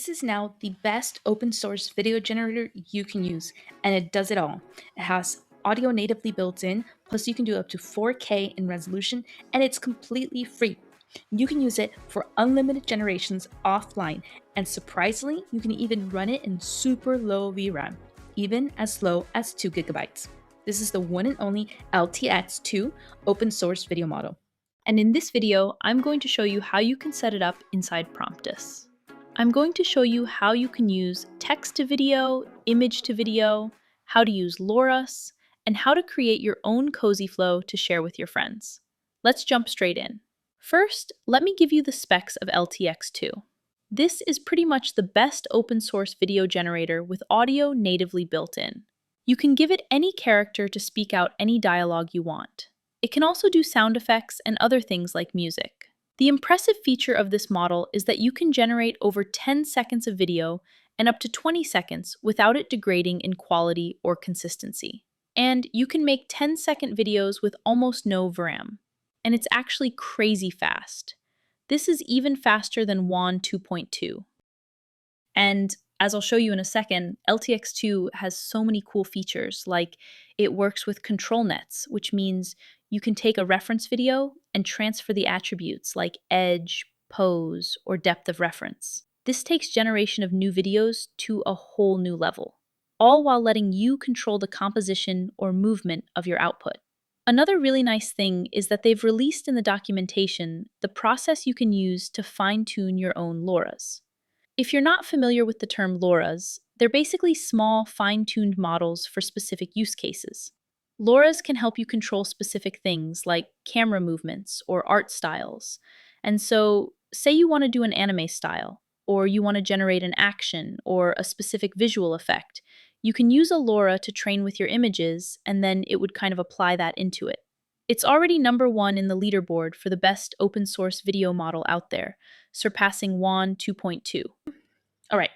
This is now the best open source video generator you can use, and it does it all. It has audio natively built in, plus you can do up to 4K in resolution, and it's completely free. You can use it for unlimited generations offline, and surprisingly, you can even run it in super low VRAM, even as low as 2 gigabytes. This is the one and only LTX 2 open source video model. And in this video, I'm going to show you how you can set it up inside Promptus. I'm going to show you how you can use text to video, image to video, how to use LoRAs, and how to create your own cozy flow to share with your friends. Let's jump straight in. First, let me give you the specs of LTX2. This is pretty much the best open source video generator with audio natively built in. You can give it any character to speak out any dialogue you want. It can also do sound effects and other things like music. The impressive feature of this model is that you can generate over 10 seconds of video and up to 20 seconds without it degrading in quality or consistency. And you can make 10-second videos with almost no VRAM. And it's actually crazy fast. This is even faster than WAN 2.2. And as I'll show you in a second, LTX2 has so many cool features, like it works with ControlNets, which means you can take a reference video and transfer the attributes like edge, pose, or depth of reference. This takes generation of new videos to a whole new level, all while letting you control the composition or movement of your output. Another really nice thing is that they've released in the documentation the process you can use to fine-tune your own LoRAs. If you're not familiar with the term LoRAs, they're basically small, fine-tuned models for specific use cases. LoRAs can help you control specific things like camera movements or art styles. And so, say you want to do an anime style, or you want to generate an action or a specific visual effect, you can use a LoRA to train with your images, and then it would kind of apply that into it. It's already #1 in the leaderboard for the best open source video model out there, surpassing WAN 2.2. All right,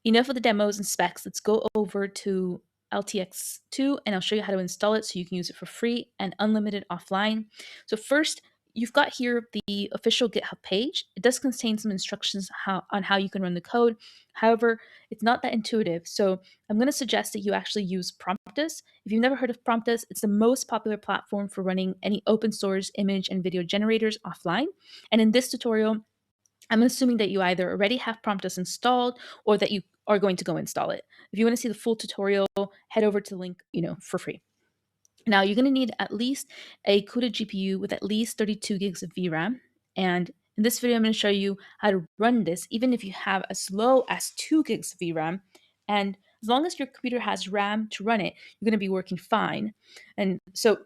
enough of the demos and specs. Let's go over to LTX2 and I'll show you how to install it so you can use it for free and unlimited offline. So first, you've got here the official GitHub page. It does contain some instructions on how you can run the code. However, it's not that intuitive. So I'm going to suggest that you actually use Promptus. If you've never heard of Promptus, it's the most popular platform for running any open source image and video generators offline. And in this tutorial, I'm assuming that you either already have Promptus installed or that you are going to go install it. If you want to see the full tutorial, head over to the link, for free. Now, you're going to need at least a CUDA GPU with at least 32 gigs of VRAM. And in this video, I'm going to show you how to run this, even if you have as low as 2 gigs of VRAM. And as long as your computer has RAM to run it, you're going to be working fine. And so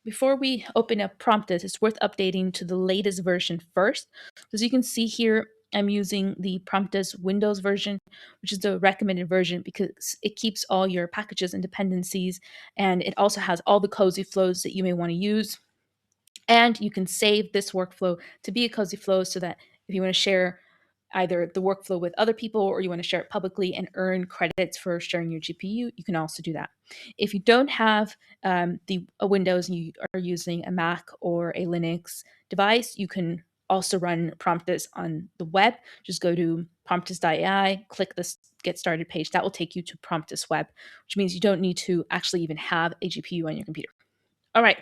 before we open up Promptus, it's worth updating to the latest version first. As you can see here, I'm using the Promptus Windows version, which is the recommended version because it keeps all your packages and dependencies, and it also has all the cozy flows that you may want to use. And you can save this workflow to be a cozy flow so that if you want to share either the workflow with other people or you want to share it publicly and earn credits for sharing your GPU, you can also do that. If you don't have the Windows and you are using a Mac or a Linux device, you can also run Promptus on the web. Just go to promptus.ai, click this Get Started page. That will take you to Promptus Web, which means you don't need to actually even have a GPU on your computer. All right.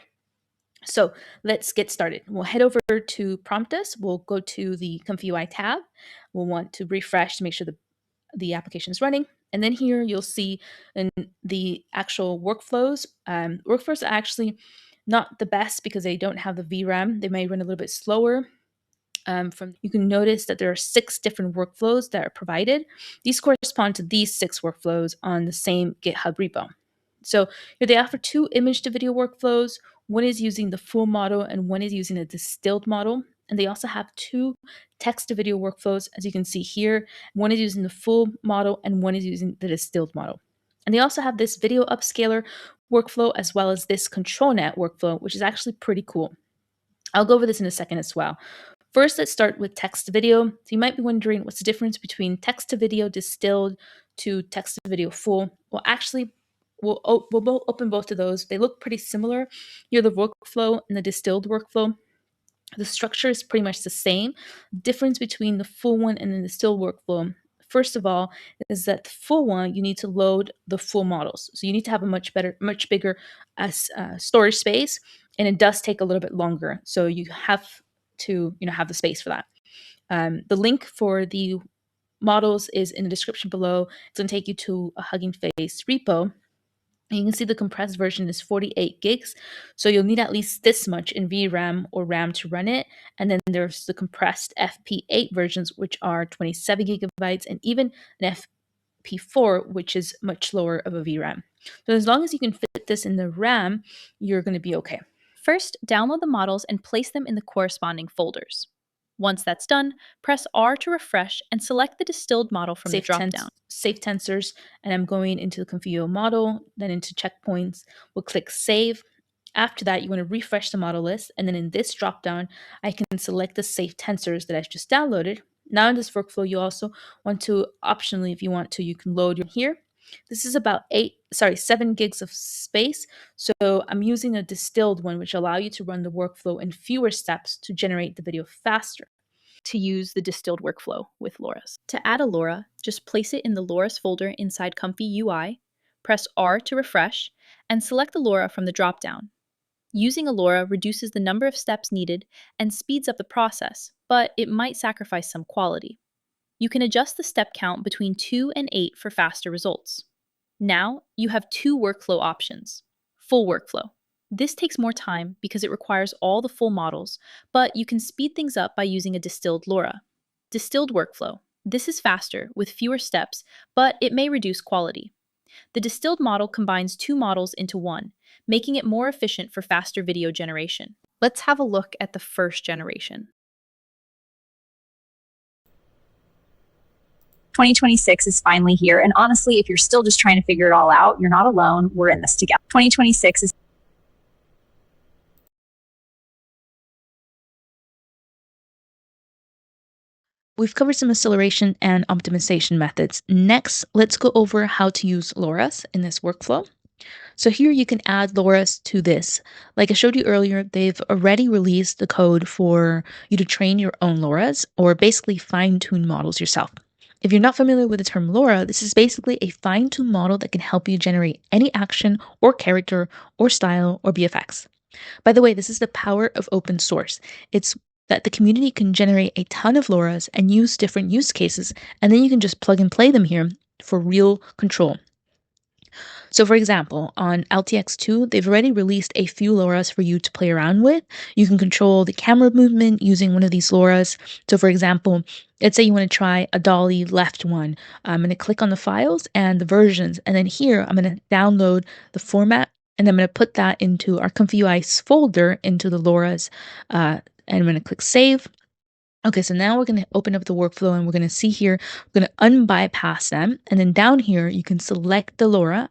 So let's get started. We'll head over to Promptus. We'll go to the ComfyUI tab. We'll want to refresh to make sure the application is running. And then here you'll see in the actual workflows. Workflows are actually not the best because they don't have the VRAM. They may run a little bit slower. You can notice that there are 6 different workflows that are provided. These correspond to these 6 workflows on the same GitHub repo. So here they offer 2 image to video workflows. One is using the full model and one is using a distilled model. And they also have 2 text to video workflows, as you can see here. One is using the full model and one is using the distilled model. And they also have this video upscaler workflow as well as this ControlNet workflow, which is actually pretty cool. I'll go over this in a second as well. First, let's start with text to video. So you might be wondering what's the difference between text to video distilled to text to video full. Well, actually, we'll open both of those. They look pretty similar. Here, the workflow and the distilled workflow. The structure is pretty much the same. The difference between the full one and the distilled workflow first of all is that the full one, you need to load the full models. So you need to have a much bigger storage space, and it does take a little bit longer. So you have to, have the space for that. The link for the models is in the description below. It's going to take you to a Hugging Face repo. And you can see the compressed version is 48 gigs. So you'll need at least this much in VRAM or RAM to run it. And then there's the compressed FP8 versions, which are 27 gigabytes, and even an FP4, which is much lower of a VRAM. So as long as you can fit this in the RAM, you're going to be okay. First, download the models and place them in the corresponding folders. Once that's done, press R to refresh and select the distilled model from the dropdown. Save tensors, and I'm going into the ComfyUI model, then into checkpoints. We'll click Save. After that, you want to refresh the model list, and then in this dropdown, I can select the saved tensors that I've just downloaded. Now in this workflow, you also want to, optionally, if you want to, you can load your here. This is about 7 gigs of space. So I'm using a distilled one, which allow you to run the workflow in fewer steps to generate the video faster. To use the distilled workflow with LoRAs. To add a LoRa, just place it in the LoRAs folder inside ComfyUI, press R to refresh, and select the LoRa from the dropdown. Using a LoRa reduces the number of steps needed and speeds up the process, but it might sacrifice some quality. You can adjust the step count between 2 and 8 for faster results. Now, you have 2 workflow options. Full workflow. This takes more time because it requires all the full models, but you can speed things up by using a distilled LoRa. Distilled workflow. This is faster, with fewer steps, but it may reduce quality. The distilled model combines 2 models into one, making it more efficient for faster video generation. Let's have a look at the first generation. 2026 is finally here. And honestly, if you're still just trying to figure it all out, you're not alone. We're in this together. 2026 is We've covered some acceleration and optimization methods. Next, let's go over how to use LoRas in this workflow. So here you can add LoRas to this. Like I showed you earlier, they've already released the code for you to train your own LoRas, or basically fine-tune models yourself. If you're not familiar with the term LoRa, this is basically a fine-tuned model that can help you generate any action or character or style or VFX. By the way, this is the power of open source. It's that the community can generate a ton of LoRas and use different use cases, and then you can just plug and play them here for real control. So for example, on LTX 2, they've already released a few LoRas for you to play around with. You can control the camera movement using one of these LoRas. So for example, let's say you want to try a dolly left one. I'm going to click on the files and the versions, and then here I'm going to download the format, and I'm going to put that into our ComfyUI folder into the LoRas, and I'm going to click Save. Okay, so now we're going to open up the workflow, and we're going to see here, we're going to unbypass them. And then down here, you can select the LoRa,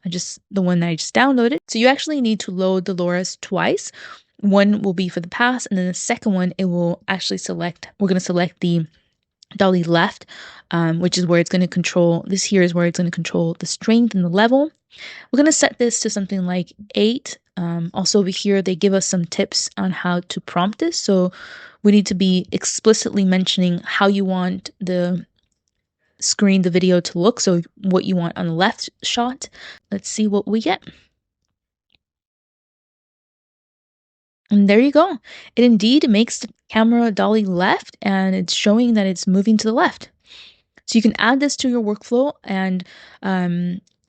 the one that I just downloaded. So you actually need to load the LoRas twice. One will be for the pass, and then the second one, it will actually we're going to select the dolly left, which is where it's going to control, this here is where it's going to control the strength and the level. We're going to set this to something like 8. Also over here, they give us some tips on how to prompt this. So we need to be explicitly mentioning how you want the video to look. So what you want on the left shot. Let's see what we get. And there you go. It indeed makes the camera dolly left, and it's showing that it's moving to the left. So you can add this to your workflow, and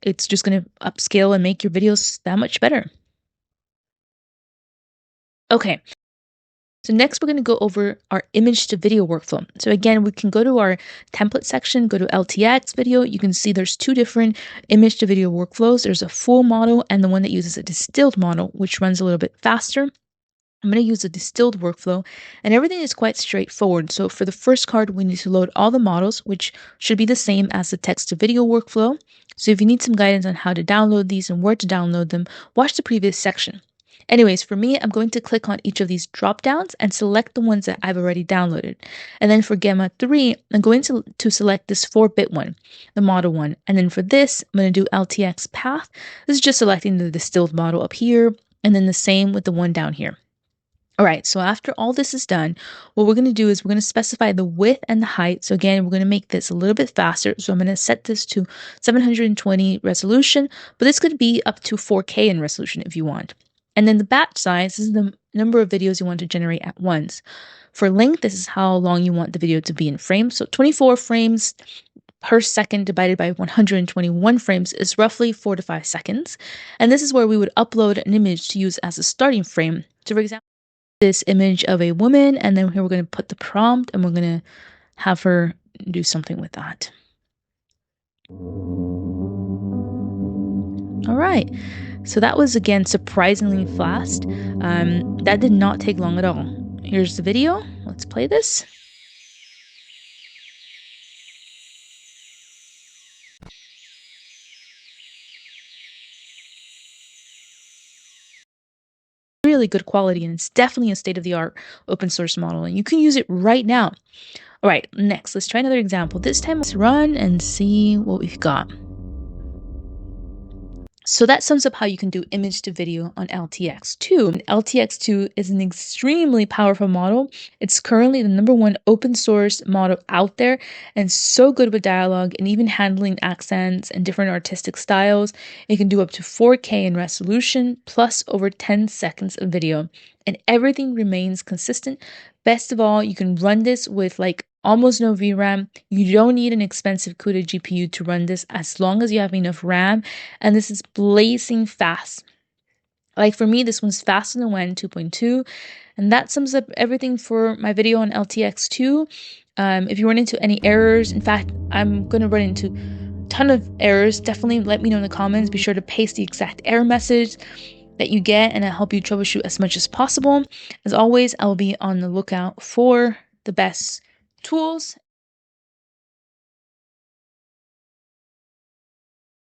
it's just going to upscale and make your videos that much better. Okay, so next we're going to go over our image to video workflow. So again, we can go to our template section, go to LTX video. You can see there's 2 different image to video workflows. There's a full model and the one that uses a distilled model, which runs a little bit faster. I'm going to use a distilled workflow, and everything is quite straightforward. So for the first card, we need to load all the models, which should be the same as the text to video workflow. So if you need some guidance on how to download these and where to download them, watch the previous section. Anyways, for me, I'm going to click on each of these drop downs and select the ones that I've already downloaded. And then for Gamma 3, I'm going to select this 4-bit one, the model one. And then for this, I'm going to do LTX path. This is just selecting the distilled model up here, and then the same with the one down here. All right, so after all this is done, what we're going to do is we're going to specify the width and the height. So again, we're going to make this a little bit faster. So I'm going to set this to 720 resolution, but this could be up to 4K in resolution if you want. And then the batch size is the number of videos you want to generate at once. For length, this is how long you want the video to be in frames. So 24 frames per second divided by 121 frames is roughly 4 to 5 seconds. And this is where we would upload an image to use as a starting frame. So for example, this image of a woman, and then here we're going to put the prompt and we're going to have her do something with that. All right, so that was again surprisingly fast. That did not take long at all. Here's the video. Let's play this. Really good quality, and it's definitely a state-of-the-art open source model, and you can use it right now. All right, next, let's try another example. This time, let's run and see what we've got. So that sums up how you can do image to video on LTX2. LTX2 is an extremely powerful model. It's currently the #1 open source model out there and so good with dialogue and even handling accents and different artistic styles. It can do up to 4K in resolution plus over 10 seconds of video, and everything remains consistent. Best of all, you can run this with like almost no VRAM. You don't need an expensive CUDA GPU to run this as long as you have enough RAM, and this is blazing fast. Like for me, this one's faster than WAN 2.2, and that sums up everything for my video on LTX2. If you run into any errors, in fact, I'm going to run into a ton of errors. Definitely let me know in the comments. Be sure to paste the exact error message that you get, and I'll help you troubleshoot as much as possible. As always, I will be on the lookout for the best tools